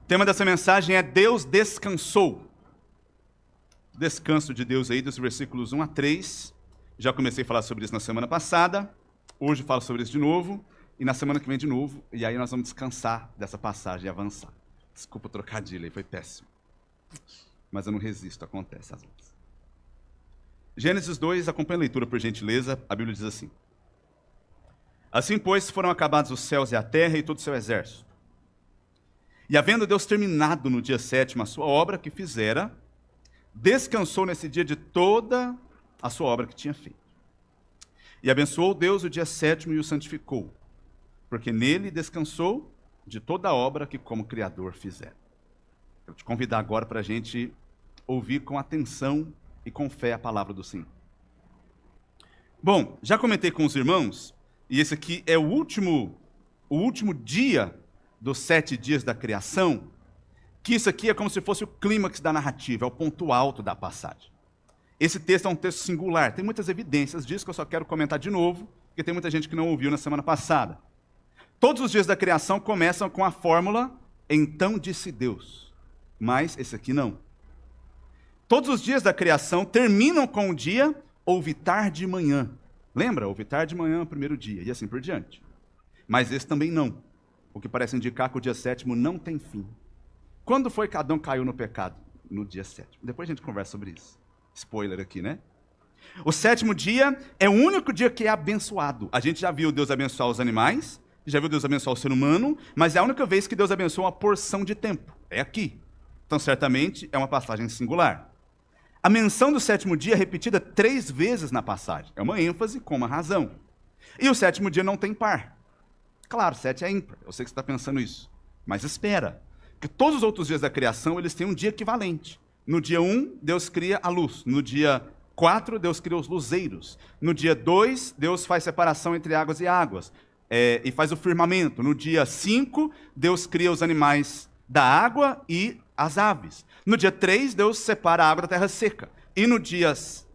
O tema dessa mensagem é Deus descansou. Descanso de Deus aí dos versículos 1 a 3. Já comecei a falar sobre isso na semana passada. Hoje falo sobre isso de novo. E na semana que vem de novo. E aí nós vamos descansar dessa passagem e avançar. Desculpa o trocadilho aí, foi péssimo. Mas eu não resisto, acontece às vezes. Gênesis 2, acompanha a leitura por gentileza. A Bíblia diz assim: Assim, pois, foram acabados os céus e a terra e todo o seu exército. E havendo Deus terminado no dia 7º a sua obra que fizera, descansou nesse dia de toda a sua obra que tinha feito. E abençoou Deus o dia 7º e o santificou, porque nele descansou de toda a obra que como Criador fizera. Quero te convidar agora para a gente ouvir com atenção e com fé a palavra do Senhor. Bom, já comentei com os irmãos, e esse aqui é o último dia dos 7 dias da criação, que isso aqui é como se fosse o clímax da narrativa, é o ponto alto da passagem. Esse texto é um texto singular, tem muitas evidências disso que eu só quero comentar de novo, porque tem muita gente que não ouviu na semana passada. Todos os dias da criação começam com a fórmula, então disse Deus, mas esse aqui não. Todos os dias da criação terminam com o dia, houve tarde de manhã. Lembra? Houve tarde de manhã, o primeiro dia, e assim por diante. Mas esse também não. O que parece indicar que o dia 7º não tem fim. Quando foi que Adão caiu no pecado? No dia 7º. Depois a gente conversa sobre isso. Spoiler aqui, né? O 7º dia é o único dia que é abençoado. A gente já viu Deus abençoar os animais, já viu Deus abençoar o ser humano, mas é a única vez que Deus abençoa uma porção de tempo. É aqui. Então, certamente, é uma passagem singular. A menção do 7º dia é repetida 3 vezes na passagem. É uma ênfase com uma razão. E o 7º dia não tem par. Claro, 7 é ímpar. Eu sei que você está pensando isso. Mas espera. Que todos os outros dias da criação, eles têm um dia equivalente. No dia 1, Deus cria a luz. No dia 4, Deus cria os luzeiros. No dia 2, Deus faz separação entre águas e águas. E faz o firmamento. No dia 5, Deus cria os animais da água e as aves. No dia 3, Deus separa a água da terra seca. E no dia 6,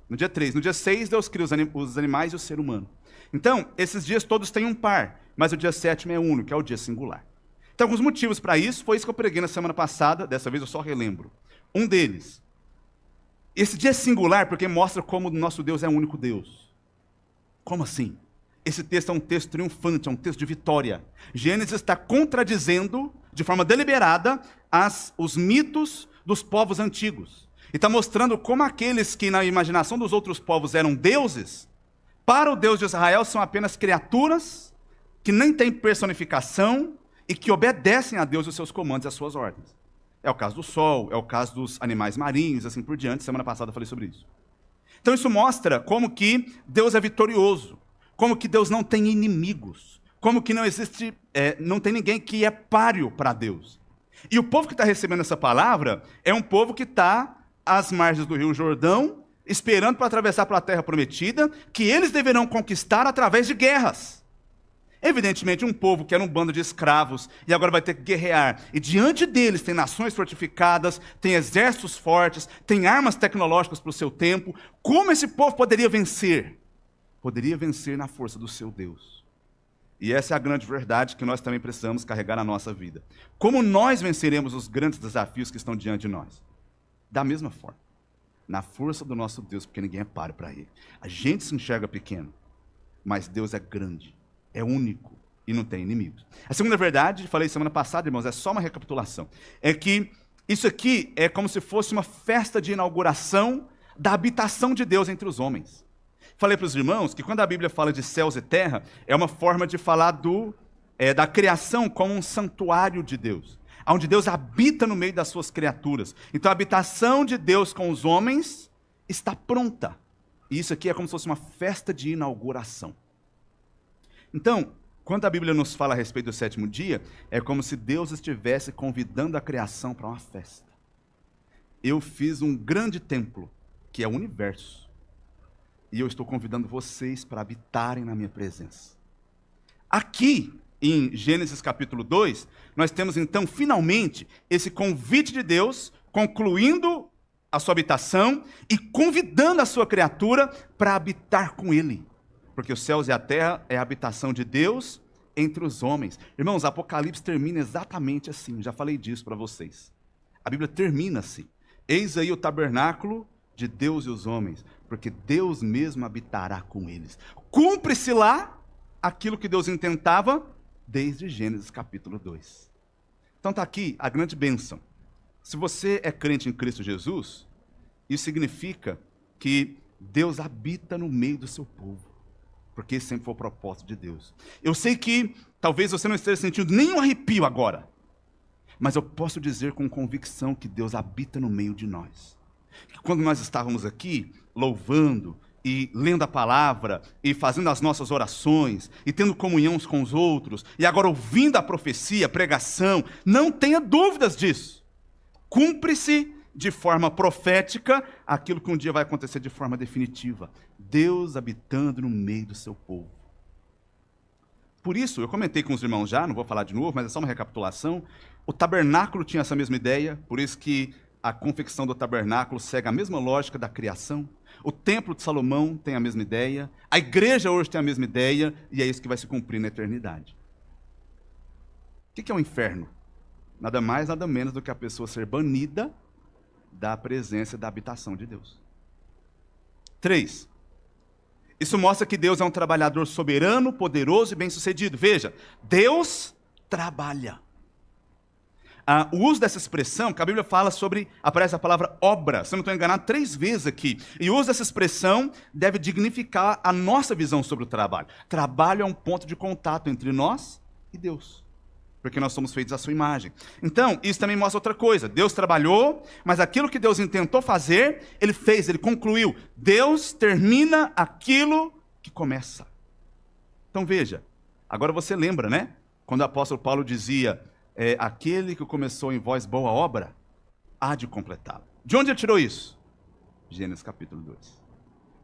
Deus cria os animais e o ser humano. Então, esses dias todos têm um par, mas o dia 7º é único, que é o dia singular. Tem alguns motivos para isso, foi isso que eu preguei na semana passada, dessa vez eu só relembro. Um deles, esse dia é singular porque mostra como o nosso Deus é o único Deus. Como assim? Esse texto é um texto triunfante, é um texto de vitória. Gênesis está contradizendo, de forma deliberada, os mitos dos povos antigos. E está mostrando como aqueles que na imaginação dos outros povos eram deuses, para o Deus de Israel são apenas criaturas que nem têm personificação e que obedecem a Deus os seus comandos e as suas ordens. É o caso do sol, é o caso dos animais marinhos, assim por diante. Semana passada eu falei sobre isso. Então isso mostra como que Deus é vitorioso, como que Deus não tem inimigos, como que não existe, não tem ninguém que é páreo para Deus. E o povo que está recebendo essa palavra é um povo que está às margens do Rio Jordão, esperando para atravessar para a terra prometida, que eles deverão conquistar através de guerras. Evidentemente, um povo que era um bando de escravos e agora vai ter que guerrear. E diante deles tem nações fortificadas, tem exércitos fortes, tem armas tecnológicas para o seu tempo. Como esse povo poderia vencer? Poderia vencer na força do seu Deus. E essa é a grande verdade que nós também precisamos carregar na nossa vida. Como nós venceremos os grandes desafios que estão diante de nós? Da mesma forma. Na força do nosso Deus, porque ninguém é páreo para Ele. A gente se enxerga pequeno, mas Deus é grande, é único e não tem inimigos. A segunda verdade, falei semana passada, irmãos, é só uma recapitulação. É que isso aqui é como se fosse uma festa de inauguração da habitação de Deus entre os homens. Falei para os irmãos que quando a Bíblia fala de céus e terra, é uma forma de falar da criação como um santuário de Deus, onde Deus habita no meio das suas criaturas. Então a habitação de Deus com os homens está pronta. E isso aqui é como se fosse uma festa de inauguração. Então, quando a Bíblia nos fala a respeito do 7º dia, é como se Deus estivesse convidando a criação para uma festa. Eu fiz um grande templo, que é o universo. E eu estou convidando vocês para habitarem na minha presença. Aqui, em Gênesis capítulo 2, nós temos então, finalmente, esse convite de Deus, concluindo a sua habitação e convidando a sua criatura para habitar com Ele. Porque os céus e a terra é a habitação de Deus entre os homens. Irmãos, Apocalipse termina exatamente assim, já falei disso para vocês. A Bíblia termina assim. Eis aí o tabernáculo de Deus e os homens, porque Deus mesmo habitará com eles. Cumpre-se lá aquilo que Deus intentava desde Gênesis capítulo 2. Então está aqui a grande bênção. Se você é crente em Cristo Jesus, isso significa que Deus habita no meio do seu povo, porque esse sempre foi o propósito de Deus. Eu sei que talvez você não esteja sentindo nenhum arrepio agora, mas eu posso dizer com convicção que Deus habita no meio de nós. Quando nós estávamos aqui louvando e lendo a palavra e fazendo as nossas orações e tendo comunhão uns com os outros e agora ouvindo a profecia, a pregação, não tenha dúvidas disso. Cumpre-se de forma profética aquilo que um dia vai acontecer de forma definitiva. Deus habitando no meio do seu povo. Por isso, eu comentei com os irmãos já, não vou falar de novo, mas é só uma recapitulação. O tabernáculo tinha essa mesma ideia, por isso que a confecção do tabernáculo segue a mesma lógica da criação. O templo de Salomão tem a mesma ideia. A igreja hoje tem a mesma ideia, e é isso que vai se cumprir na eternidade. O que é o inferno? Nada mais, nada menos do que a pessoa ser banida da presença e da habitação de Deus. 3. Isso mostra que Deus é um trabalhador soberano, poderoso e bem-sucedido. Veja, Deus trabalha. O uso dessa expressão, que a Bíblia fala sobre, aparece a palavra obra, se eu não estou enganado, 3 vezes aqui. E o uso dessa expressão deve dignificar a nossa visão sobre o trabalho. Trabalho é um ponto de contato entre nós e Deus, porque nós somos feitos à sua imagem. Então, isso também mostra outra coisa. Deus trabalhou, mas aquilo que Deus intentou fazer, Ele fez, Ele concluiu. Deus termina aquilo que começa. Então veja, agora você lembra, né? Quando o apóstolo Paulo dizia, aquele que começou em vós boa obra, há de completá-la. De onde ele tirou isso? Gênesis capítulo 2.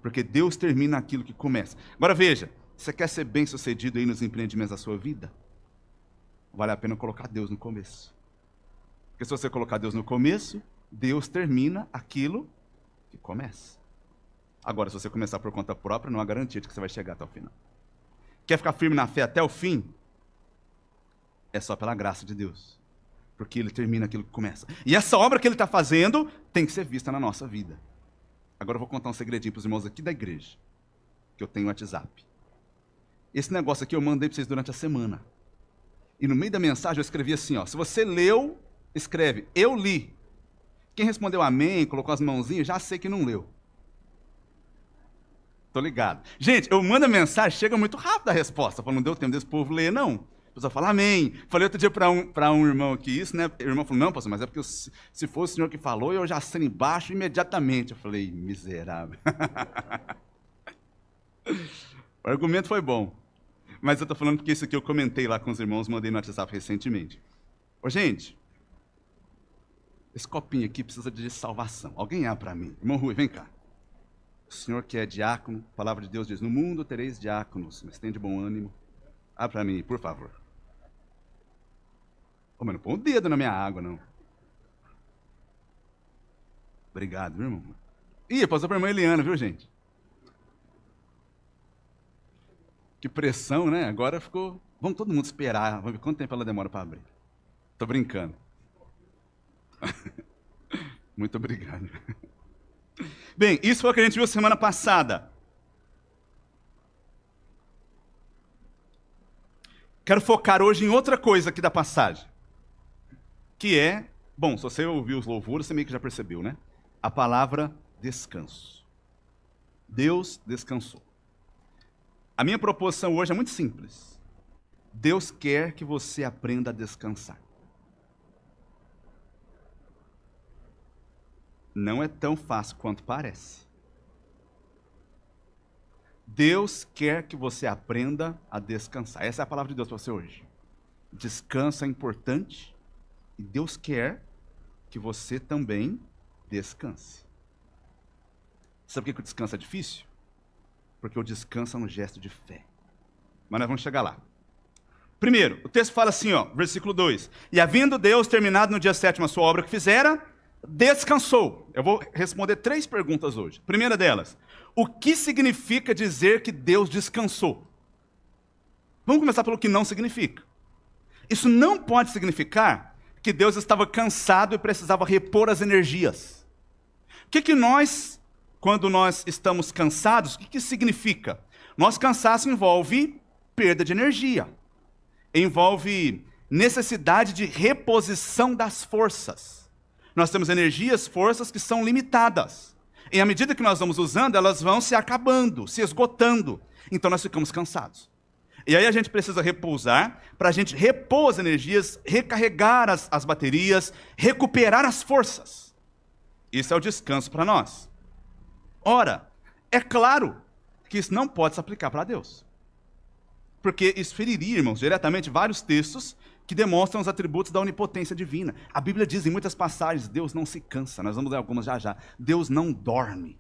Porque Deus termina aquilo que começa. Agora veja, você quer ser bem sucedido aí nos empreendimentos da sua vida? Vale a pena colocar Deus no começo. Porque se você colocar Deus no começo, Deus termina aquilo que começa. Agora, se você começar por conta própria, não há garantia de que você vai chegar até o final. Quer ficar firme na fé até o fim? É só pela graça de Deus. Porque Ele termina aquilo que começa. E essa obra que Ele está fazendo tem que ser vista na nossa vida. Agora eu vou contar um segredinho para os irmãos aqui da igreja, que eu tenho no WhatsApp. Esse negócio aqui eu mandei para vocês durante a semana. E no meio da mensagem eu escrevi assim, ó, se você leu, escreve, eu li. Quem respondeu amém, colocou as mãozinhas, já sei que não leu. Tô ligado. Gente, eu mando a mensagem, chega muito rápido a resposta. Não deu tempo desse povo ler, não. A pessoa fala amém. Falei outro dia para um irmão aqui isso, né? O irmão falou, não, pastor, mas é porque se for o senhor que falou, eu já assino embaixo imediatamente. Eu falei, miserável. O argumento foi bom. Mas eu estou falando porque isso aqui eu comentei lá com os irmãos, mandei no WhatsApp recentemente. Ô, gente, esse copinho aqui precisa de salvação. Alguém abre para mim. Irmão Rui, vem cá. O senhor que é diácono, a palavra de Deus diz, no mundo tereis diáconos, mas tem de bom ânimo. Abre para mim, por favor. Ô, mas não põe o dedo na minha água, não. Obrigado, meu irmão. Ih, passou para a irmã Eliana, viu, gente? Que pressão, né? Agora ficou... Vamos todo mundo esperar. Vamos ver quanto tempo ela demora para abrir. Tô brincando. Muito obrigado. Bem, isso foi o que a gente viu semana passada. Quero focar hoje em outra coisa aqui da passagem. Que é... Bom, se você ouviu os louvores, você meio que já percebeu, né? A palavra descanso. Deus descansou. A minha proposição hoje é muito simples. Deus quer que você aprenda a descansar. Não é tão fácil quanto parece. Deus quer que você aprenda a descansar. Essa é a palavra de Deus para você hoje. Descanso é importante e Deus quer que você também descanse. Sabe por que o descanso é difícil? Porque o descanso é um gesto de fé. Mas nós vamos chegar lá. Primeiro, o texto fala assim, ó, versículo 2. E havendo Deus terminado no dia 7º a sua obra que fizera, descansou. Eu vou responder 3 perguntas hoje. Primeira delas, o que significa dizer que Deus descansou? Vamos começar pelo que não significa. Isso não pode significar que Deus estava cansado e precisava repor as energias. O que nós, quando nós estamos cansados, o que significa? Nosso cansaço envolve perda de energia, envolve necessidade de reposição das forças. Nós temos energias, forças que são limitadas. E à medida que nós vamos usando, elas vão se acabando, se esgotando. Então nós ficamos cansados. E aí a gente precisa repousar, para a gente repor as energias, recarregar as baterias, recuperar as forças. Isso é o descanso para nós. Ora, é claro que isso não pode se aplicar para Deus. Porque isso feriria, irmãos, diretamente vários textos que demonstram os atributos da onipotência divina. A Bíblia diz em muitas passagens, Deus não se cansa. Nós vamos ler algumas já já. Deus não dorme.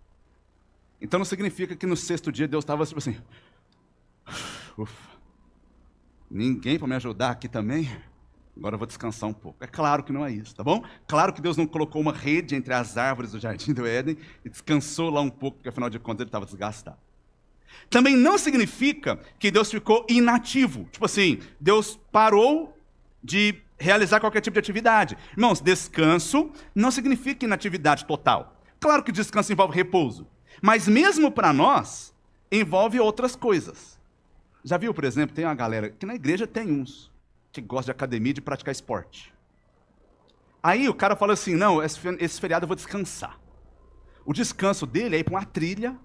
Então não significa que no sexto dia Deus estava tipo assim, ufa, ninguém para me ajudar aqui também? Agora eu vou descansar um pouco. É claro que não é isso, tá bom? Claro que Deus não colocou uma rede entre as árvores do jardim do Éden e descansou lá um pouco, porque afinal de contas ele estava desgastado. Também não significa que Deus ficou inativo. Tipo assim, Deus parou de realizar qualquer tipo de atividade. Irmãos, descanso não significa inatividade total. Claro que descanso envolve repouso. Mas mesmo para nós, envolve outras coisas. Já viu, por exemplo, tem uma galera, que na igreja tem uns, que gosta de academia e de praticar esporte. Aí o cara fala assim, não, esse feriado eu vou descansar. O descanso dele é ir para uma trilha,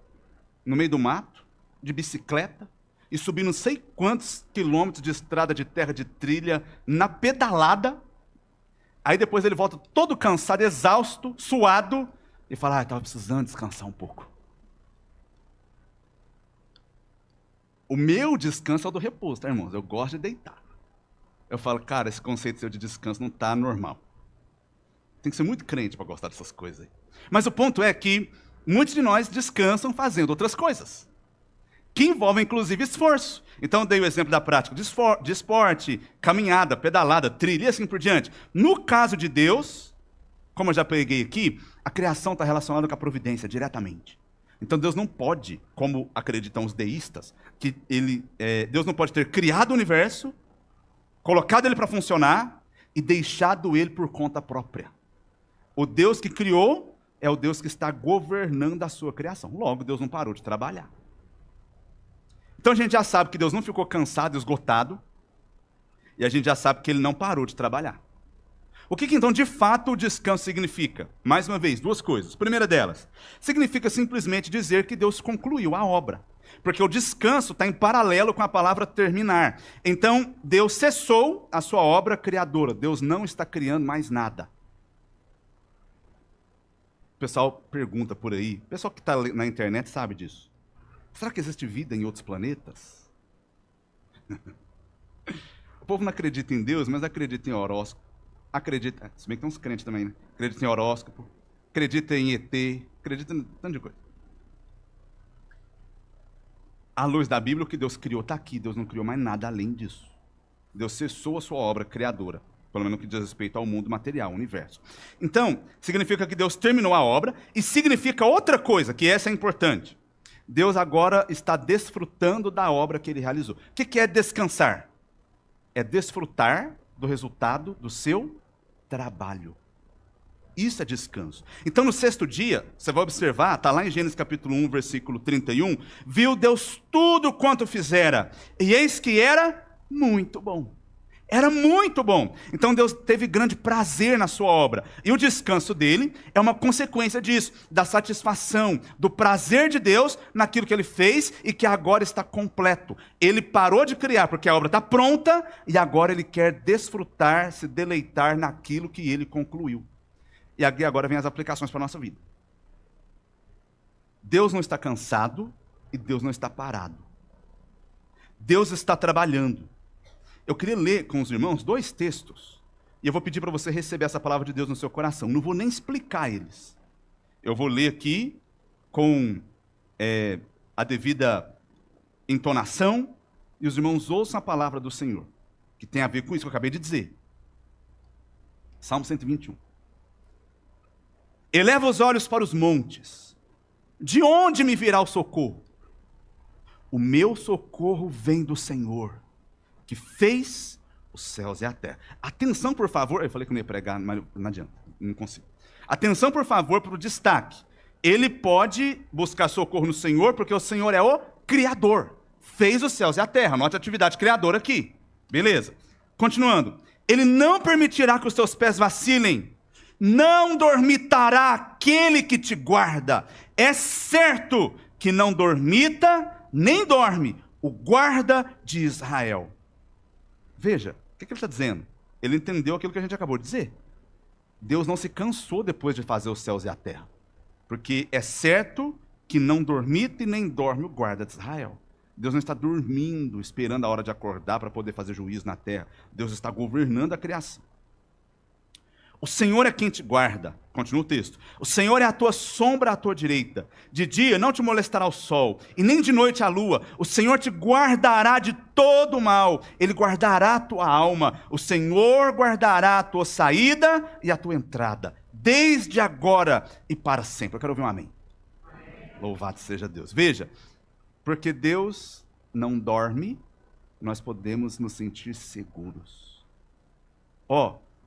no meio do mato, de bicicleta, e subir não sei quantos quilômetros de estrada de terra de trilha, na pedalada. Aí depois ele volta todo cansado, exausto, suado, e fala, estava precisando descansar um pouco. O meu descanso é o do repouso, tá, irmãos? Eu gosto de deitar. Eu falo, cara, esse conceito seu de descanso não está normal. Tem que ser muito crente para gostar dessas coisas aí. Mas o ponto é que muitos de nós descansam fazendo outras coisas, que envolvem, inclusive, esforço. Então, eu dei o exemplo da prática de esporte, caminhada, pedalada, trilha e assim por diante. No caso de Deus, como eu já peguei aqui, a criação está relacionada com a providência diretamente. Então, Deus não pode, como acreditam os deístas, que Deus não pode ter criado o universo, colocado ele para funcionar e deixado ele por conta própria. O Deus que criou é o Deus que está governando a sua criação. Logo, Deus não parou de trabalhar. Então a gente já sabe que Deus não ficou cansado, esgotado, e a gente já sabe que ele não parou de trabalhar. O que então de fato o descanso significa? Mais uma vez, duas coisas. Primeira delas, significa simplesmente dizer que Deus concluiu a obra. Porque o descanso está em paralelo com a palavra terminar. Então, Deus cessou a sua obra criadora. Deus não está criando mais nada. O pessoal pergunta por aí, o pessoal que está na internet sabe disso. Será que existe vida em outros planetas? O povo não acredita em Deus, mas acredita em horóscopo. Acredita, se bem que tem uns crentes também, né? Acredita em horóscopo, acredita em ET, acredita em tanto de coisa. À luz da Bíblia, o que Deus criou está aqui. Deus não criou mais nada além disso. Deus cessou a sua obra criadora, pelo menos no que diz respeito ao mundo material, ao universo. Então, significa que Deus terminou a obra, e significa outra coisa, que essa é importante. Deus agora está desfrutando da obra que ele realizou. O que é descansar? É desfrutar do resultado do seu trabalho. Isso é descanso. Então, no sexto dia, você vai observar, está lá em Gênesis capítulo 1, versículo 31, viu Deus tudo quanto fizera, e eis que era muito bom. Era muito bom. Então Deus teve grande prazer na sua obra. E o descanso dele é uma consequência disso, da satisfação, do prazer de Deus naquilo que ele fez e que agora está completo. Ele parou de criar porque a obra está pronta e agora ele quer desfrutar, se deleitar naquilo que ele concluiu. E aqui agora vem as aplicações para a nossa vida. Deus não está cansado e Deus não está parado. Deus está trabalhando. Eu queria ler com os irmãos 2 textos, e eu vou pedir para você receber essa palavra de Deus no seu coração. Não vou nem explicar eles. Eu vou ler aqui com a devida entonação, e os irmãos ouçam a palavra do Senhor, que tem a ver com isso que eu acabei de dizer. Salmo 121. Eleva os olhos para os montes. De onde me virá o socorro? O meu socorro vem do Senhor, que fez os céus e a terra. Atenção, por favor. Eu falei que não ia pregar, mas não adianta, não consigo. Atenção, por favor, para o destaque. Ele pode buscar socorro no Senhor, porque o Senhor é o Criador. Fez os céus e a terra. Note a atividade criadora aqui. Beleza. Continuando. Ele não permitirá que os teus pés vacilem. Não dormitará aquele que te guarda. É certo que não dormita, nem dorme o guarda de Israel. Veja, o que ele está dizendo? Ele entendeu aquilo que a gente acabou de dizer. Deus não se cansou depois de fazer os céus e a terra. Porque é certo que não dormita e nem dorme o guarda de Israel. Deus não está dormindo, esperando a hora de acordar para poder fazer juízo na terra. Deus está governando a criação. O Senhor é quem te guarda. Continua o texto. O Senhor é a tua sombra à tua direita. De dia não te molestará o sol, e nem de noite a lua. O Senhor te guardará de todo o mal. Ele guardará a tua alma. O Senhor guardará a tua saída e a tua entrada, desde agora e para sempre. Eu quero ouvir um amém. Amém. Louvado seja Deus. Veja, porque Deus não dorme, nós podemos nos sentir seguros.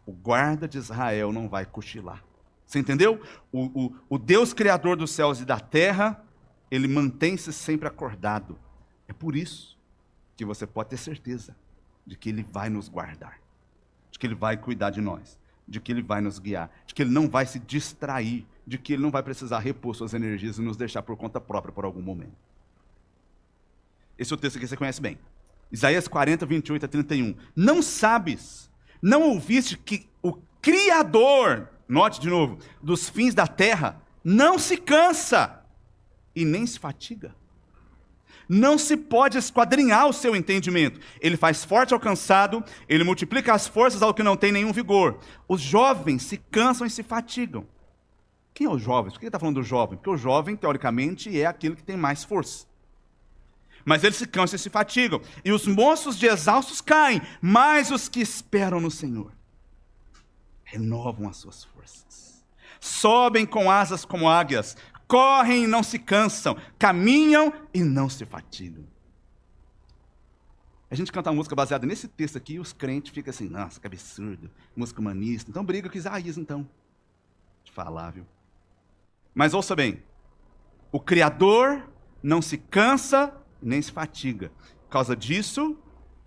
O guarda de Israel não vai cochilar. Você entendeu? O Deus criador dos céus e da terra, ele mantém-se sempre acordado. É por isso que você pode ter certeza de que ele vai nos guardar, de que ele vai cuidar de nós, de que ele vai nos guiar, de que ele não vai se distrair, de que ele não vai precisar repor suas energias e nos deixar por conta própria por algum momento. Esse é o texto que você conhece bem. Isaías 40, 28 a 31. Não sabes, não ouviste que o Criador, note de novo, dos fins da terra, não se cansa e nem se fatiga. Não se pode esquadrinhar o seu entendimento. Ele faz forte ao cansado, ele multiplica as forças ao que não tem nenhum vigor. Os jovens se cansam e se fatigam. Quem é o jovem? Por que ele está falando do jovem? Porque o jovem, teoricamente, é aquele que tem mais força. Mas eles se cansam e se fatigam. E os moços de exaustos caem, mas os que esperam no Senhor renovam as suas forças. Sobem com asas como águias, correm e não se cansam, caminham e não se fatigam. A gente canta uma música baseada nesse texto aqui e os crentes ficam assim, nossa, que absurdo, música humanista. Então briga com Isaías, então. Te falar, viu? Mas ouça bem, o Criador não se cansa nem se fatiga. Por causa disso,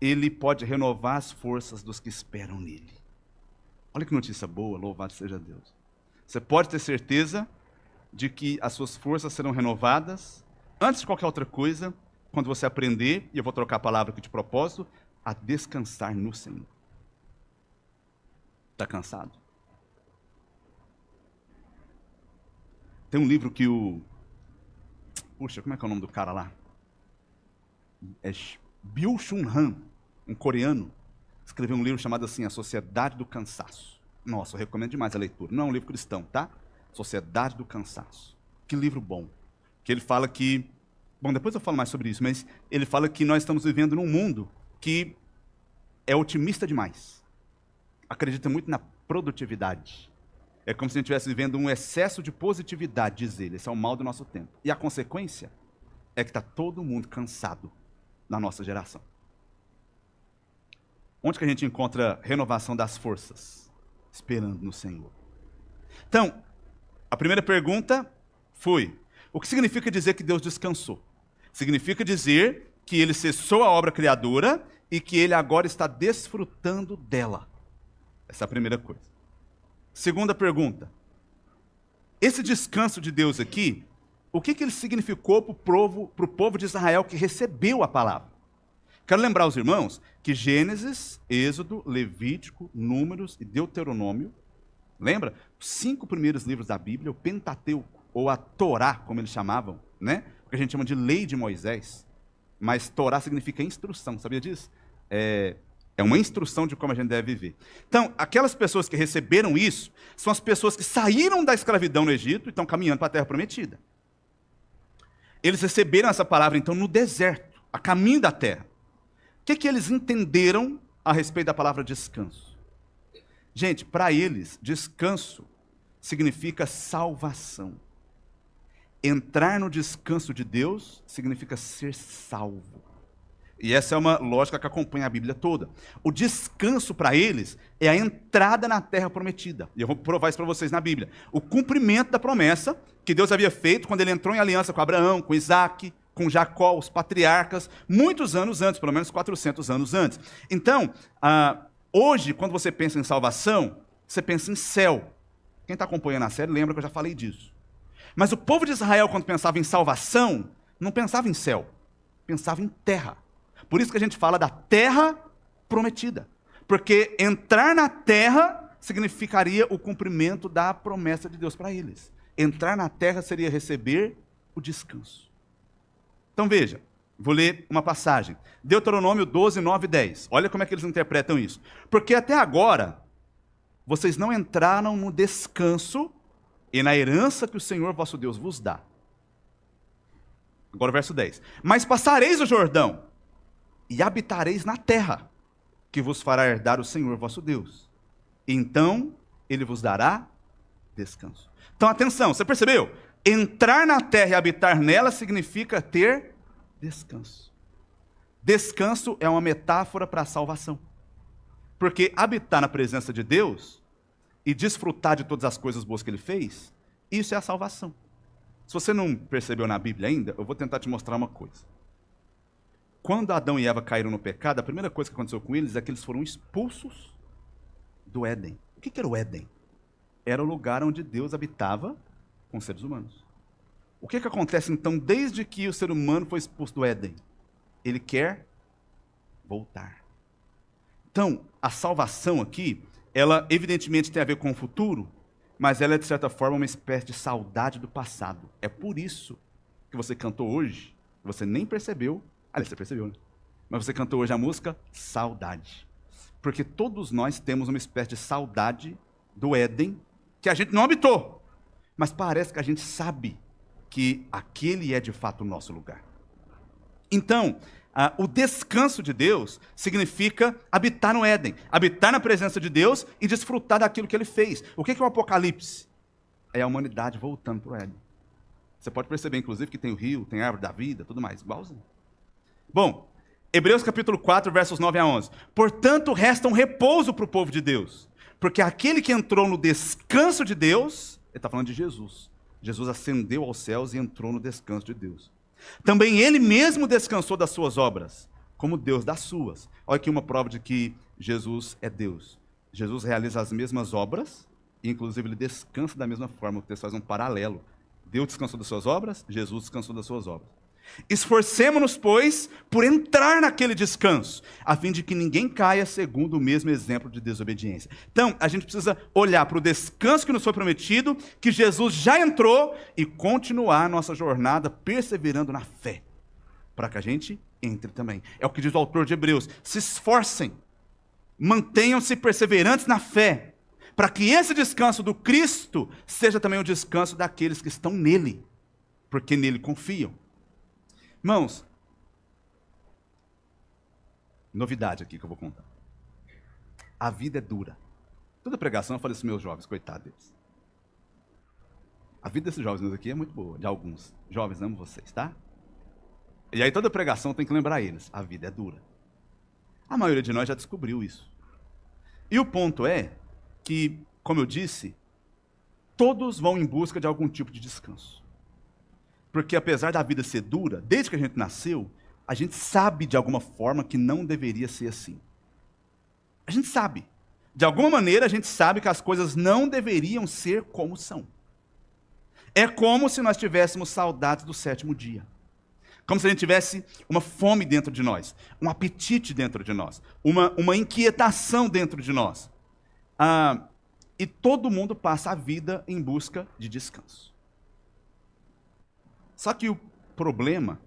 ele pode renovar as forças dos que esperam nele. Olha que notícia boa, louvado seja Deus. Você pode ter certeza de que as suas forças serão renovadas, antes de qualquer outra coisa, quando você aprender, e eu vou trocar a palavra aqui de propósito, a descansar no Senhor. Está cansado? Tem um livro que Puxa, como é que é o nome do cara lá? É Byung-Chul Han, um coreano, escreveu um livro chamado assim, A Sociedade do Cansaço. Nossa, eu recomendo demais a leitura. Não é um livro cristão, tá? Sociedade do Cansaço. Que livro bom. Que ele fala que... Bom, depois eu falo mais sobre isso, mas ele fala que nós estamos vivendo num mundo que é otimista demais. Acredita muito na produtividade. É como se a gente estivesse vivendo um excesso de positividade, diz ele. Esse é o mal do nosso tempo. E a consequência é que está todo mundo cansado na nossa geração. Onde que a gente encontra renovação das forças? Esperando no Senhor. Então, a primeira pergunta foi, o que significa dizer que Deus descansou? Significa dizer que ele cessou a obra criadora e que ele agora está desfrutando dela. Essa é a primeira coisa. Segunda pergunta, esse descanso de Deus aqui, o que ele significou para o povo de Israel que recebeu a palavra? Quero lembrar os irmãos que Gênesis, Êxodo, Levítico, Números e Deuteronômio, lembra? Os 5 primeiros livros da Bíblia, o Pentateuco, ou a Torá, como eles chamavam, né? Porque a gente chama de lei de Moisés, mas Torá significa instrução, sabia disso? É uma instrução de como a gente deve viver. Então, aquelas pessoas que receberam isso, são as pessoas que saíram da escravidão no Egito e estão caminhando para a Terra Prometida. Eles receberam essa palavra, então, no deserto, a caminho da terra. O que eles entenderam a respeito da palavra descanso? Gente, para eles, descanso significa salvação. Entrar no descanso de Deus significa ser salvo. E essa é uma lógica que acompanha a Bíblia toda. O descanso para eles é a entrada na terra prometida. E eu vou provar isso para vocês na Bíblia. O cumprimento da promessa que Deus havia feito quando ele entrou em aliança com Abraão, com Isaac, com Jacó, os patriarcas, muitos anos antes, pelo menos 400 anos antes. Então, hoje, quando você pensa em salvação, você pensa em céu. Quem está acompanhando a série lembra que eu já falei disso. Mas o povo de Israel, quando pensava em salvação, não pensava em céu, pensava em terra. Por isso que a gente fala da terra prometida. Porque entrar na terra significaria o cumprimento da promessa de Deus para eles. Entrar na terra seria receber o descanso. Então veja, vou ler uma passagem. Deuteronômio 12, 9 e 10. Olha como é que eles interpretam isso. Porque até agora, vocês não entraram no descanso e na herança que o Senhor vosso Deus vos dá. Agora o verso 10. Mas passareis o Jordão e habitareis na terra que vos fará herdar o Senhor vosso Deus. Então ele vos dará descanso. Então atenção, você percebeu? Entrar na terra e habitar nela significa ter descanso. Descanso é uma metáfora para a salvação. Porque habitar na presença de Deus e desfrutar de todas as coisas boas que ele fez, isso é a salvação. Se você não percebeu na Bíblia ainda, eu vou tentar te mostrar uma coisa. Quando Adão e Eva caíram no pecado, a primeira coisa que aconteceu com eles é que eles foram expulsos do Éden. O que era o Éden? Era o lugar onde Deus habitava com os seres humanos. O que acontece então desde que o ser humano foi expulso do Éden? Ele quer voltar. Então, a salvação aqui, ela evidentemente tem a ver com o futuro, mas ela é de certa forma uma espécie de saudade do passado. É por isso que você cantou hoje, você nem percebeu. Aliás, você percebeu, né? Mas você cantou hoje a música Saudade. Porque todos nós temos uma espécie de saudade do Éden que a gente não habitou. Mas parece que a gente sabe que aquele é de fato o nosso lugar. Então, o descanso de Deus significa habitar no Éden. Habitar na presença de Deus e desfrutar daquilo que Ele fez. O que é o Apocalipse? É a humanidade voltando para o Éden. Você pode perceber, inclusive, que tem o rio, tem a árvore da vida, tudo mais, igualzinho. Bom, Hebreus capítulo 4, versos 9 a 11. Portanto, resta um repouso para o povo de Deus, porque aquele que entrou no descanso de Deus, ele está falando de Jesus. Jesus ascendeu aos céus e entrou no descanso de Deus. Também ele mesmo descansou das suas obras, como Deus das suas. Olha aqui uma prova de que Jesus é Deus. Jesus realiza as mesmas obras, e inclusive ele descansa da mesma forma. O texto faz um paralelo. Deus descansou das suas obras, Jesus descansou das suas obras. Esforcemo-nos, pois, por entrar naquele descanso, a fim de que ninguém caia segundo o mesmo exemplo de desobediência. Então, a gente precisa olhar para o descanso que nos foi prometido, que Jesus já entrou, e continuar a nossa jornada perseverando na fé, para que a gente entre também. É o que diz o autor de Hebreus. Se esforcem, mantenham-se perseverantes na fé, para que esse descanso do Cristo seja também o descanso daqueles que estão nele, porque nele confiam. Irmãos, novidade aqui que eu vou contar. A vida é dura. Toda pregação eu falo isso para meus jovens, coitado deles. A vida desses jovens aqui é muito boa, de alguns. Jovens, amo vocês, tá? E aí toda pregação tem que lembrar eles, a vida é dura. A maioria de nós já descobriu isso. E o ponto é que, como eu disse, todos vão em busca de algum tipo de descanso. Porque apesar da vida ser dura, desde que a gente nasceu, a gente sabe de alguma forma que não deveria ser assim. A gente sabe. De alguma maneira a gente sabe que as coisas não deveriam ser como são. É como se nós tivéssemos saudades do sétimo dia. Como se a gente tivesse uma fome dentro de nós, um apetite dentro de nós, uma inquietação dentro de nós. E todo mundo passa a vida em busca de descanso. Só que o problema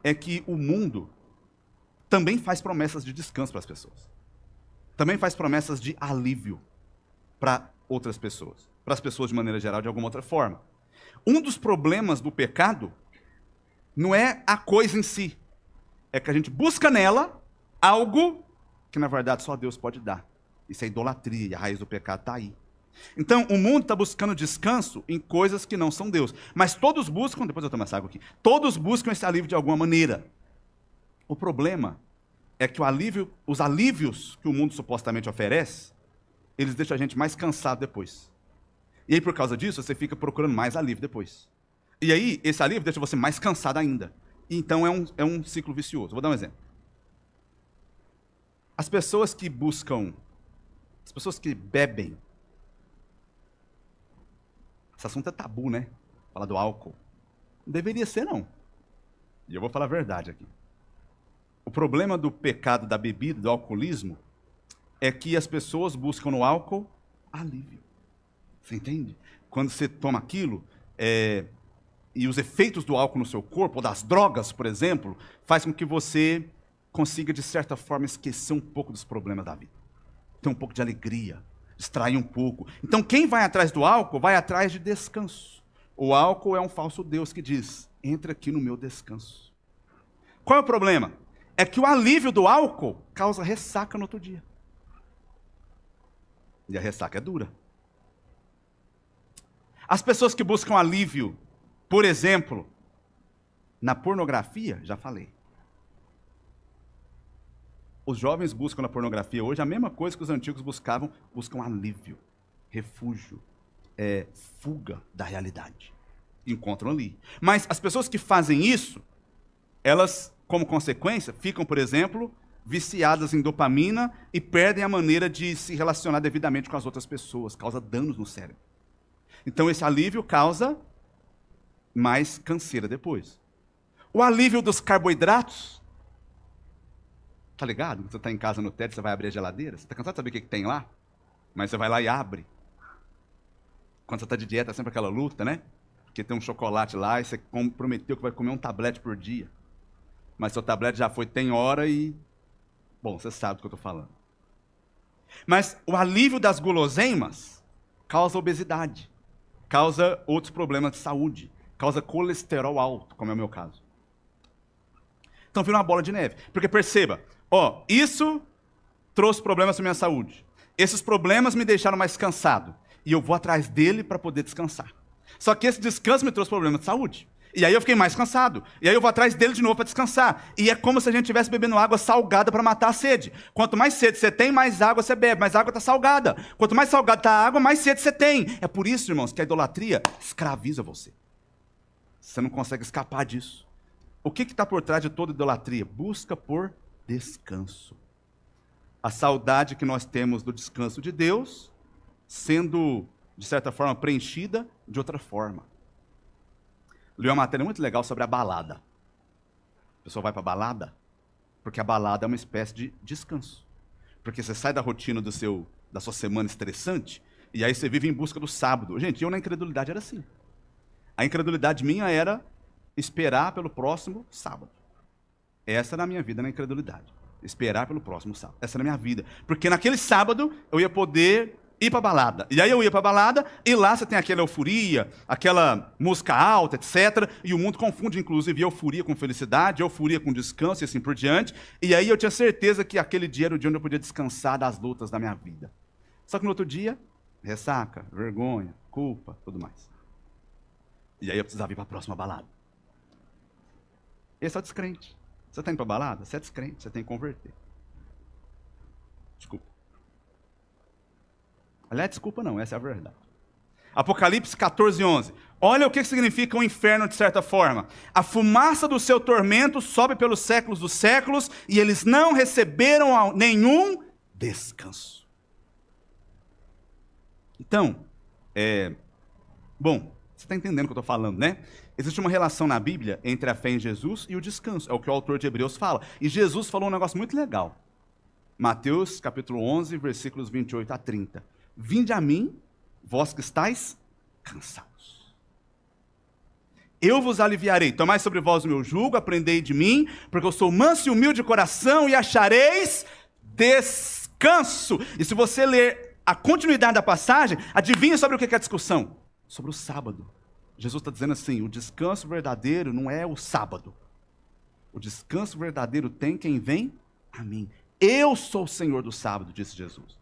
é que o mundo também faz promessas de descanso para as pessoas. Também faz promessas de alívio para outras pessoas. Para as pessoas de maneira geral, de alguma outra forma. Um dos problemas do pecado não é a coisa em si. É que a gente busca nela algo que na verdade só Deus pode dar. Isso é idolatria e a raiz do pecado está aí. Então, o mundo está buscando descanso em coisas que não são Deus. Mas todos buscam, depois eu tomo essa água aqui, todos buscam esse alívio de alguma maneira. O problema é que os alívios que o mundo supostamente oferece, eles deixam a gente mais cansado depois. E aí, por causa disso, você fica procurando mais alívio depois. E aí, esse alívio deixa você mais cansado ainda. E então é um ciclo vicioso. Vou dar um exemplo. As pessoas que bebem, esse assunto é tabu, né? Falar do álcool. Não deveria ser, não. E eu vou falar a verdade aqui. O problema do pecado da bebida, do alcoolismo, é que as pessoas buscam no álcool alívio. Você entende? Quando você toma aquilo, e os efeitos do álcool no seu corpo, ou das drogas, por exemplo, faz com que você consiga, de certa forma, esquecer um pouco dos problemas da vida. Ter um pouco de alegria, distrair um pouco. Então, quem vai atrás do álcool, vai atrás de descanso. O álcool é um falso Deus que diz, entra aqui no meu descanso. Qual é o problema? É que o alívio do álcool causa ressaca no outro dia. E a ressaca é dura. As pessoas que buscam alívio, por exemplo, na pornografia, já falei. Os jovens buscam na pornografia hoje a mesma coisa que os antigos buscam alívio, refúgio, fuga da realidade. Encontram ali. Mas as pessoas que fazem isso, elas, como consequência, ficam, por exemplo, viciadas em dopamina e perdem a maneira de se relacionar devidamente com as outras pessoas, causa danos no cérebro. Então esse alívio causa mais canseira depois. O alívio dos carboidratos, tá ligado? Quando você está em casa no tédio, você vai abrir a geladeira, você está cansado de saber o que tem lá, mas você vai lá e abre. Quando você está de dieta, é sempre aquela luta, né? Porque tem um chocolate lá e você prometeu que vai comer um tablete por dia. Mas seu tablete já foi, tem hora e... Bom, você sabe do que eu estou falando. Mas o alívio das guloseimas causa obesidade, causa outros problemas de saúde, causa colesterol alto, como é o meu caso. Então vira uma bola de neve. Porque perceba, isso trouxe problemas para minha saúde. Esses problemas me deixaram mais cansado. E eu vou atrás dele para poder descansar. Só que esse descanso me trouxe problemas de saúde. E aí eu fiquei mais cansado. E aí eu vou atrás dele de novo para descansar. E é como se a gente estivesse bebendo água salgada para matar a sede. Quanto mais sede você tem, mais água você bebe. Mas a água está salgada. Quanto mais salgada está a água, mais sede você tem. É por isso, irmãos, que a idolatria escraviza você. Você não consegue escapar disso. O que está por trás de toda idolatria? Busca por descanso. A saudade que nós temos do descanso de Deus, sendo, de certa forma, preenchida de outra forma. Li uma matéria muito legal sobre a balada. A pessoa vai para a balada, porque a balada é uma espécie de descanso. Porque você sai da rotina da sua semana estressante, e aí você vive em busca do sábado. Gente, eu na incredulidade era assim. A incredulidade minha era esperar pelo próximo sábado. Essa era a minha vida na incredulidade. Esperar pelo próximo sábado. Essa era a minha vida. Porque naquele sábado eu ia poder ir para a balada. E aí eu ia para a balada e lá você tem aquela euforia, aquela música alta, etc. E o mundo confunde, inclusive, euforia com felicidade, euforia com descanso e assim por diante. E aí eu tinha certeza que aquele dia era o dia onde eu podia descansar das lutas da minha vida. Só que no outro dia, ressaca, vergonha, culpa, tudo mais. E aí eu precisava ir para a próxima balada. Esse é o descrente. Você está indo para a balada? Você é descrente, você tem que converter. Desculpa. Aliás, desculpa não, essa é a verdade. Apocalipse 14:11. Olha o que significa o inferno de certa forma. A fumaça do seu tormento sobe pelos séculos dos séculos e eles não receberam nenhum descanso. Então, bom, você está entendendo o que eu estou falando, né? Existe uma relação na Bíblia entre a fé em Jesus e o descanso. É o que o autor de Hebreus fala. E Jesus falou um negócio muito legal. Mateus capítulo 11, versículos 28 a 30. Vinde a mim, vós que estáis cansados. Eu vos aliviarei. Tomai sobre vós o meu jugo, aprendei de mim, porque eu sou manso e humilde de coração, e achareis descanso. E se você ler a continuidade da passagem, adivinha sobre o que é a discussão? Sobre o sábado. Jesus está dizendo assim, o descanso verdadeiro não é o sábado. O descanso verdadeiro tem quem vem a mim. Eu sou o Senhor do sábado, disse Jesus.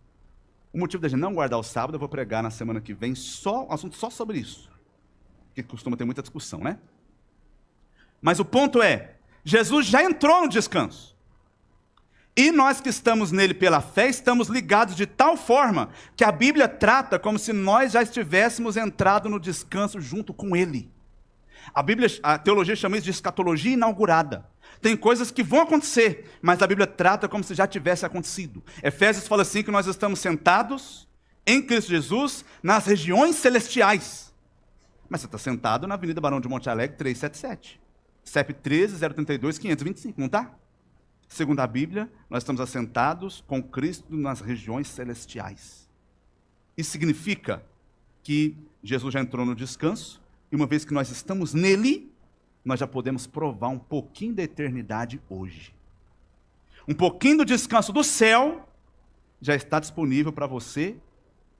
O motivo da gente não guardar o sábado, eu vou pregar na semana que vem um assunto só sobre isso. Que costuma ter muita discussão, né? Mas o ponto é, Jesus já entrou no descanso. E nós que estamos nele pela fé, estamos ligados de tal forma que a Bíblia trata como se nós já estivéssemos entrado no descanso junto com ele. A teologia chama isso de escatologia inaugurada. Tem coisas que vão acontecer, mas a Bíblia trata como se já tivesse acontecido. Efésios fala assim que nós estamos sentados em Cristo Jesus nas regiões celestiais. Mas você está sentado na Avenida Barão de Monte Alegre 377. CEP 13-032-525, não está? Segundo a Bíblia, nós estamos assentados com Cristo nas regiões celestiais. Isso significa que Jesus já entrou no descanso, e uma vez que nós estamos nele, nós já podemos provar um pouquinho da eternidade hoje. Um pouquinho do descanso do céu já está disponível para você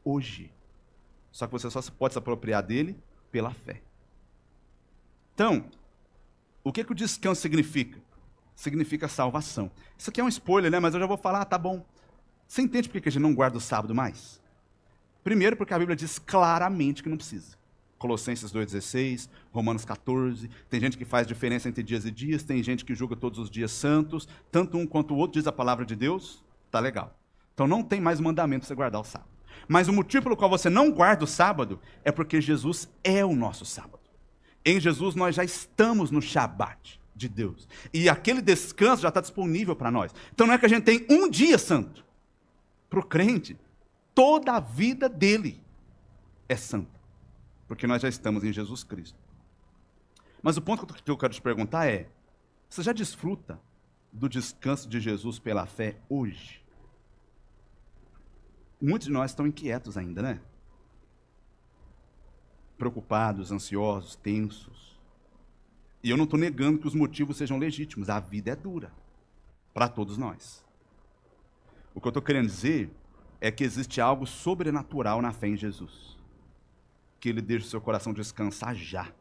hoje. Só que você só pode se apropriar dele pela fé. Então, o que o descanso significa? Significa salvação. Isso aqui é um spoiler, né? Mas eu já vou falar, tá bom. Você entende por que a gente não guarda o sábado mais? Primeiro, porque a Bíblia diz claramente que não precisa. Colossenses 2,16, Romanos 14. Tem gente que faz diferença entre dias e dias, tem gente que julga todos os dias santos. Tanto um quanto o outro diz a palavra de Deus. Tá legal. Então não tem mais mandamento para você guardar o sábado. Mas o motivo pelo qual você não guarda o sábado é porque Jesus é o nosso sábado. Em Jesus nós já estamos no Shabat de Deus. E aquele descanso já está disponível para nós. Então não é que a gente tem um dia santo. Para o crente, toda a vida dele é santa. Porque nós já estamos em Jesus Cristo. Mas o ponto que eu quero te perguntar é, você já desfruta do descanso de Jesus pela fé hoje? Muitos de nós estão inquietos ainda, né? Preocupados, ansiosos, tensos. E eu não estou negando que os motivos sejam legítimos. A vida é dura para todos nós. O que eu estou querendo dizer é que existe algo sobrenatural na fé em Jesus. Que ele deixa o seu coração descansar já,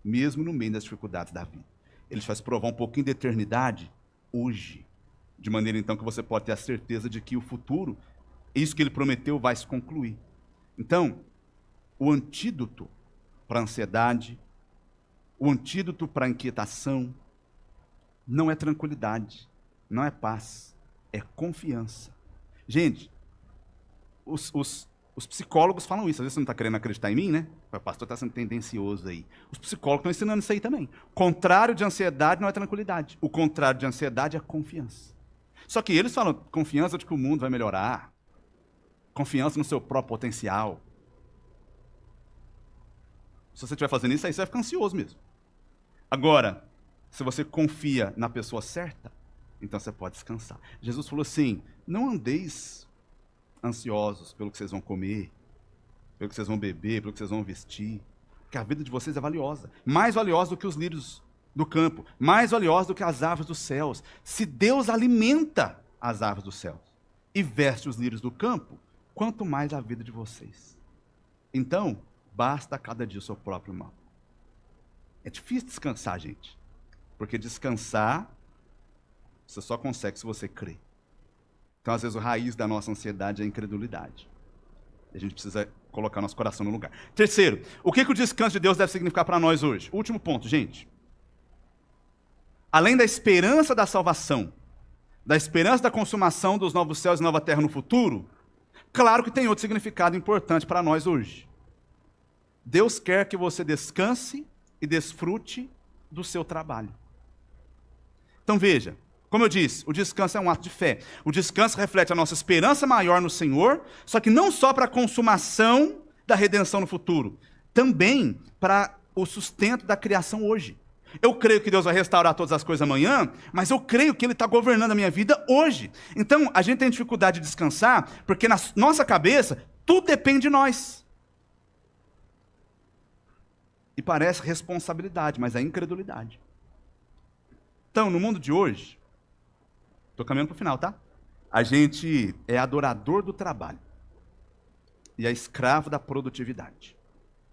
mesmo no meio das dificuldades da vida. Ele te faz provar um pouquinho de eternidade hoje. De maneira então que você pode ter a certeza de que o futuro, isso que ele prometeu, vai se concluir. Então, o antídoto para a ansiedade, o antídoto para a inquietação, não é tranquilidade, não é paz, é confiança. Gente, os psicólogos falam isso. Às vezes você não está querendo acreditar em mim, né? O pastor está sendo tendencioso aí. Os psicólogos estão ensinando isso aí também. O contrário de ansiedade não é tranquilidade. O contrário de ansiedade é confiança. Só que eles falam confiança de que o mundo vai melhorar. Confiança no seu próprio potencial. Se você estiver fazendo isso aí, você vai ficar ansioso mesmo. Agora, se você confia na pessoa certa, então você pode descansar. Jesus falou assim, não andeis ansiosos pelo que vocês vão comer, pelo que vocês vão beber, pelo que vocês vão vestir, porque a vida de vocês é valiosa, mais valiosa do que os lírios do campo, mais valiosa do que as aves dos céus. Se Deus alimenta as aves dos céus e veste os lírios do campo, quanto mais a vida de vocês. Então, basta cada dia o seu próprio mal. É difícil descansar, gente, porque descansar você só consegue se você crer. Então, às vezes, a raiz da nossa ansiedade é a incredulidade. E a gente precisa colocar nosso coração no lugar. Terceiro, o que o descanso de Deus deve significar para nós hoje? Último ponto, gente. Além da esperança da salvação, da esperança da consumação dos novos céus e nova terra no futuro, claro que tem outro significado importante para nós hoje. Deus quer que você descanse e desfrute do seu trabalho. Então veja, como eu disse, o descanso é um ato de fé. O descanso reflete a nossa esperança maior no Senhor, só que não só para a consumação da redenção no futuro, também para o sustento da criação hoje. Eu creio que Deus vai restaurar todas as coisas amanhã, mas eu creio que Ele está governando a minha vida hoje. Então, a gente tem dificuldade de descansar, porque na nossa cabeça, tudo depende de nós. E parece responsabilidade, mas é incredulidade. Então, no mundo de hoje, estou caminhando para o final, tá? A gente é adorador do trabalho e é escravo da produtividade.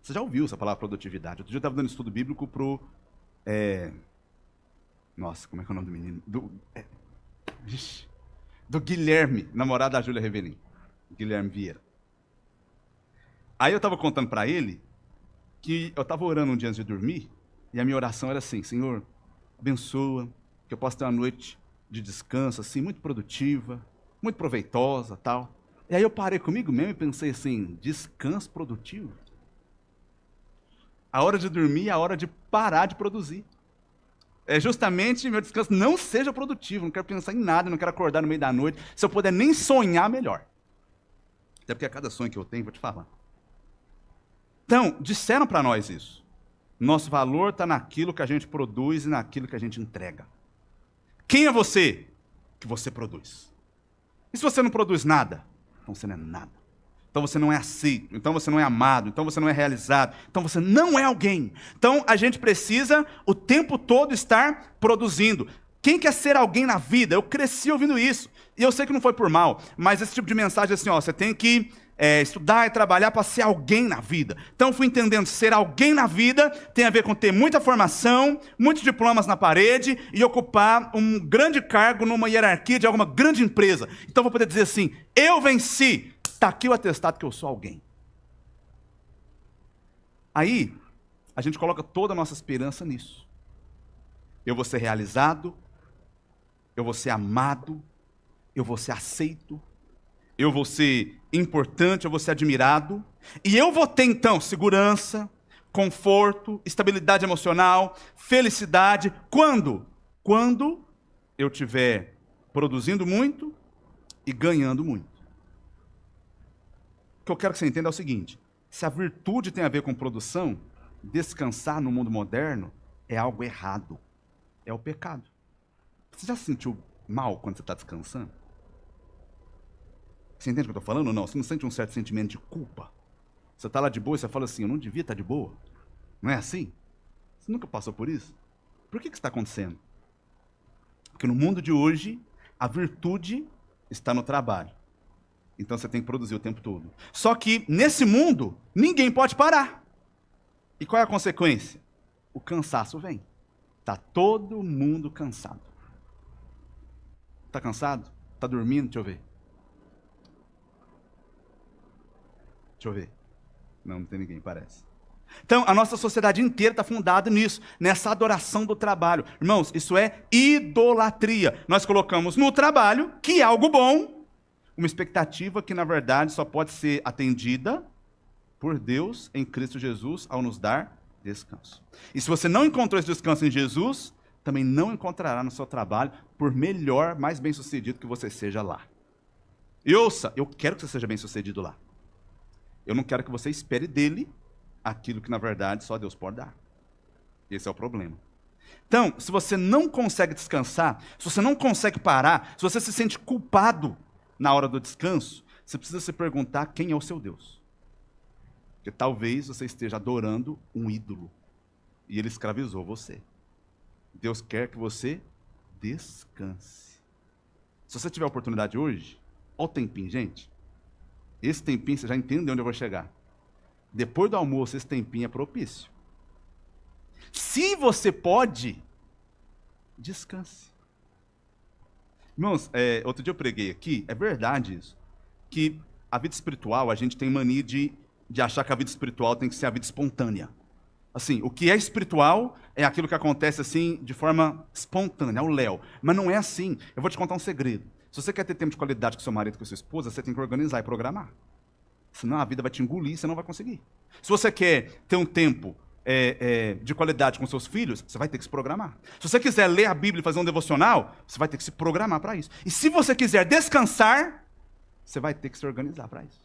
Você já ouviu essa palavra produtividade? Outro dia eu estava dando estudo bíblico para o... Nossa, como é que é o nome do menino? Do Guilherme, namorado da Júlia Revelin. Guilherme Vieira. Aí eu estava contando para ele que eu estava orando um dia antes de dormir, e a minha oração era assim: Senhor, abençoa que eu posso ter uma noite de descanso, assim, muito produtiva, muito proveitosa, tal. E aí eu parei comigo mesmo e pensei assim, descanso produtivo? A hora de dormir é a hora de parar de produzir. É justamente meu descanso não seja produtivo, não quero pensar em nada, não quero acordar no meio da noite. Se eu puder nem sonhar, melhor. Até porque a cada sonho que eu tenho, vou te falar. Então, disseram para nós isso. Nosso valor está naquilo que a gente produz e naquilo que a gente entrega. Quem é você que você produz? E se você não produz nada? Então você não é nada. Então você não é aceito. Então você não é amado. Então você não é realizado. Então você não é alguém. Então a gente precisa o tempo todo estar produzindo. Quem quer ser alguém na vida? Eu cresci ouvindo isso. E eu sei que não foi por mal, mas esse tipo de mensagem é assim, ó, você tem que estudar e trabalhar para ser alguém na vida. Então eu fui entendendo, ser alguém na vida tem a ver com ter muita formação, muitos diplomas na parede e ocupar um grande cargo numa hierarquia de alguma grande empresa. Então eu vou poder dizer assim, eu venci, está aqui o atestado que eu sou alguém. Aí, a gente coloca toda a nossa esperança nisso. Eu vou ser realizado, eu vou ser amado, eu vou ser aceito, eu vou ser importante, eu vou ser admirado, e eu vou ter então segurança, conforto, estabilidade emocional, felicidade. Quando? Quando eu estiver produzindo muito e ganhando muito. O que eu quero que você entenda é o seguinte, se a virtude tem a ver com produção, descansar no mundo moderno é algo errado, é o pecado. Você já se sentiu mal quando você está descansando? Você entende o que eu estou falando ou não? Você não sente um certo sentimento de culpa? Você está lá de boa e você fala assim, eu não devia estar de boa. Não é assim? Você nunca passou por isso? Por que isso está acontecendo? Porque no mundo de hoje, a virtude está no trabalho. Então você tem que produzir o tempo todo. Só que nesse mundo, ninguém pode parar. E qual é a consequência? O cansaço vem. Está todo mundo cansado. Está cansado? Está dormindo? Deixa eu ver. Deixa eu ver. Não tem ninguém, parece. Então, a nossa sociedade inteira está fundada nisso, nessa adoração do trabalho. Irmãos, isso é idolatria. Nós colocamos no trabalho, que é algo bom, uma expectativa que, na verdade, só pode ser atendida por Deus em Cristo Jesus ao nos dar descanso. E se você não encontrou esse descanso em Jesus, também não encontrará no seu trabalho, por melhor, mais bem-sucedido que você seja lá. E ouça, eu quero que você seja bem-sucedido lá. Eu não quero que você espere dele aquilo que, na verdade, só Deus pode dar. Esse é o problema. Então, se você não consegue descansar, se você não consegue parar, se você se sente culpado na hora do descanso, você precisa se perguntar quem é o seu Deus. Porque talvez você esteja adorando um ídolo e ele escravizou você. Deus quer que você descanse. Se você tiver a oportunidade hoje, olha o tempinho, gente. Esse tempinho, você já entende onde eu vou chegar. Depois do almoço, esse tempinho é propício. Se você pode, descanse. Irmãos, outro dia eu preguei aqui, é verdade isso, que a vida espiritual, a gente tem mania de achar que a vida espiritual tem que ser a vida espontânea. Assim, o que é espiritual é aquilo que acontece assim, de forma espontânea, ao léu. Mas não é assim. Eu vou te contar um segredo. Se você quer ter tempo de qualidade com seu marido, com sua esposa, você tem que organizar e programar. Senão a vida vai te engolir e você não vai conseguir. Se você quer ter um tempo de qualidade com seus filhos, você vai ter que se programar. Se você quiser ler a Bíblia e fazer um devocional, você vai ter que se programar para isso. E se você quiser descansar, você vai ter que se organizar para isso.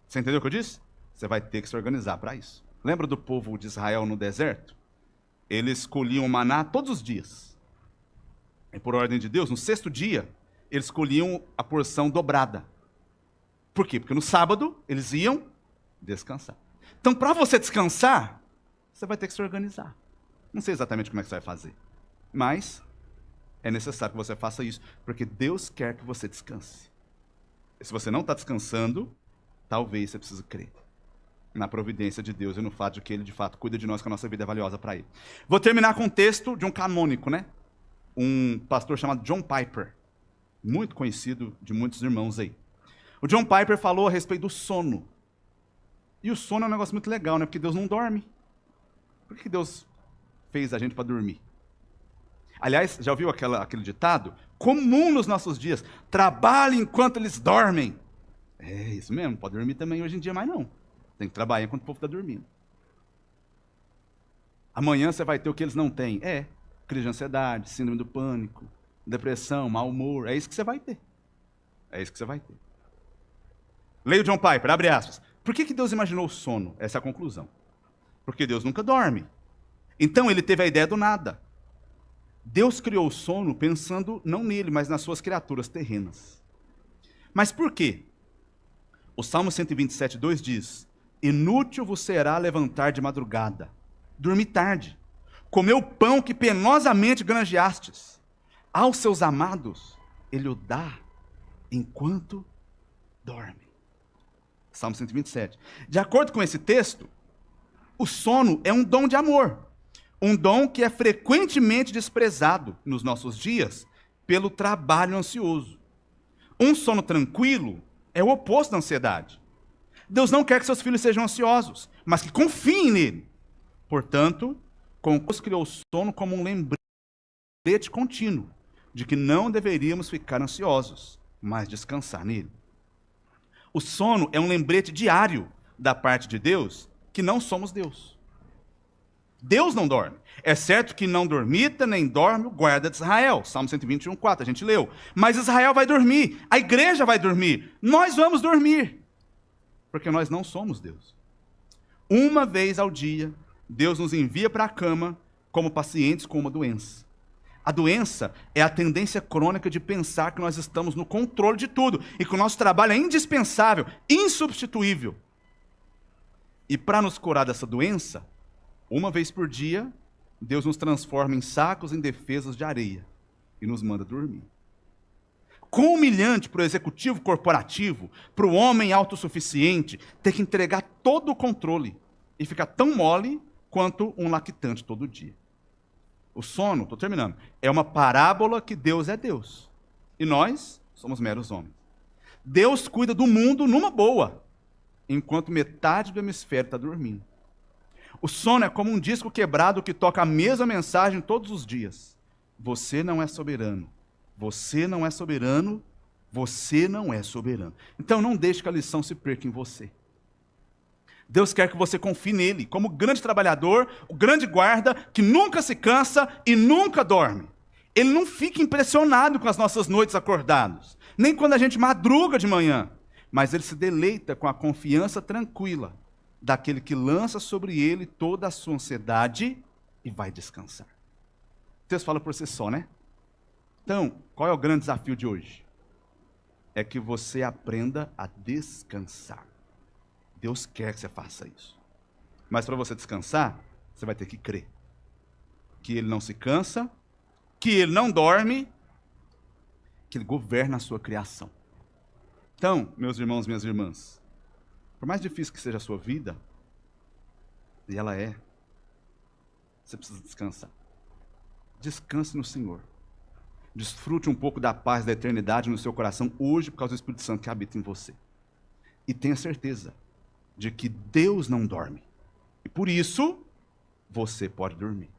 Você entendeu o que eu disse? Você vai ter que se organizar para isso. Lembra do povo de Israel no deserto? Eles colhiam maná todos os dias. E por ordem de Deus, no 6º dia, eles colhiam a porção dobrada. Por quê? Porque no sábado eles iam descansar. Então, para você descansar, você vai ter que se organizar. Não sei exatamente como é que você vai fazer, mas é necessário que você faça isso, porque Deus quer que você descanse. E se você não está descansando, talvez você precise crer na providência de Deus e no fato de que Ele, de fato, cuida de nós, que a nossa vida é valiosa para Ele. Vou terminar com um texto de um canônico, né? Um pastor chamado John Piper, muito conhecido de muitos irmãos aí. O John Piper falou a respeito do sono. E o sono é um negócio muito legal, né? Porque Deus não dorme. Por que Deus fez a gente para dormir? Aliás, já ouviu aquele ditado? Comum nos nossos dias. Trabalhe enquanto eles dormem. É isso mesmo, pode dormir também hoje em dia, mas não. Tem que trabalhar enquanto o povo está dormindo. Amanhã você vai ter o que eles não têm. Crise de ansiedade, síndrome do pânico, depressão, mau humor. É isso que você vai ter. É isso que você vai ter. Leia o John Piper, abre aspas. Por que Deus imaginou o sono? Essa é a conclusão. Porque Deus nunca dorme. Então ele teve a ideia do nada. Deus criou o sono pensando não nele, mas nas suas criaturas terrenas. Mas por quê? O Salmo 127, 2 diz: inútil vos será levantar de madrugada, dormir tarde, comer o pão que penosamente granjeastes. Aos seus amados ele o dá enquanto dorme. Salmo 127. De acordo com esse texto, o sono é um dom de amor. Um dom que é frequentemente desprezado nos nossos dias pelo trabalho ansioso. Um sono tranquilo é o oposto da ansiedade. Deus não quer que seus filhos sejam ansiosos, mas que confiem nele. Portanto, Deus criou o sono como um lembrete contínuo de que não deveríamos ficar ansiosos, mas descansar nele. O sono é um lembrete diário da parte de Deus que não somos Deus. Deus não dorme. É certo que não dormita nem dorme o guarda de Israel. Salmo 121, 4, a gente leu. Mas Israel vai dormir, a igreja vai dormir, nós vamos dormir. Porque nós não somos Deus. Uma vez ao dia, Deus nos envia para a cama como pacientes com uma doença. A doença é a tendência crônica de pensar que nós estamos no controle de tudo e que o nosso trabalho é indispensável, insubstituível. E para nos curar dessa doença, uma vez por dia, Deus nos transforma em sacos indefesos de areia e nos manda dormir. Quão humilhante para o executivo corporativo, para o homem autossuficiente, ter que entregar todo o controle e ficar tão mole quanto um lactante todo dia. O sono, estou terminando, é uma parábola que Deus é Deus. E nós somos meros homens. Deus cuida do mundo numa boa, enquanto metade do hemisfério está dormindo. O sono é como um disco quebrado que toca a mesma mensagem todos os dias. Você não é soberano. Você não é soberano. Você não é soberano. Então não deixe que a lição se perca em você. Deus quer que você confie nele, como o grande trabalhador, o grande guarda, que nunca se cansa e nunca dorme. Ele não fica impressionado com as nossas noites acordados, nem quando a gente madruga de manhã, mas ele se deleita com a confiança tranquila daquele que lança sobre ele toda a sua ansiedade e vai descansar. O texto fala por si só, né? Então, qual é o grande desafio de hoje? É que você aprenda a descansar. Deus quer que você faça isso. Mas para você descansar, você vai ter que crer. Que Ele não se cansa, que Ele não dorme, que Ele governa a sua criação. Então, meus irmãos, minhas irmãs, por mais difícil que seja a sua vida, e ela é, você precisa descansar. Descanse no Senhor. Desfrute um pouco da paz da eternidade no seu coração hoje por causa do Espírito Santo que habita em você. E tenha certeza de que Deus não dorme. E por isso, você pode dormir.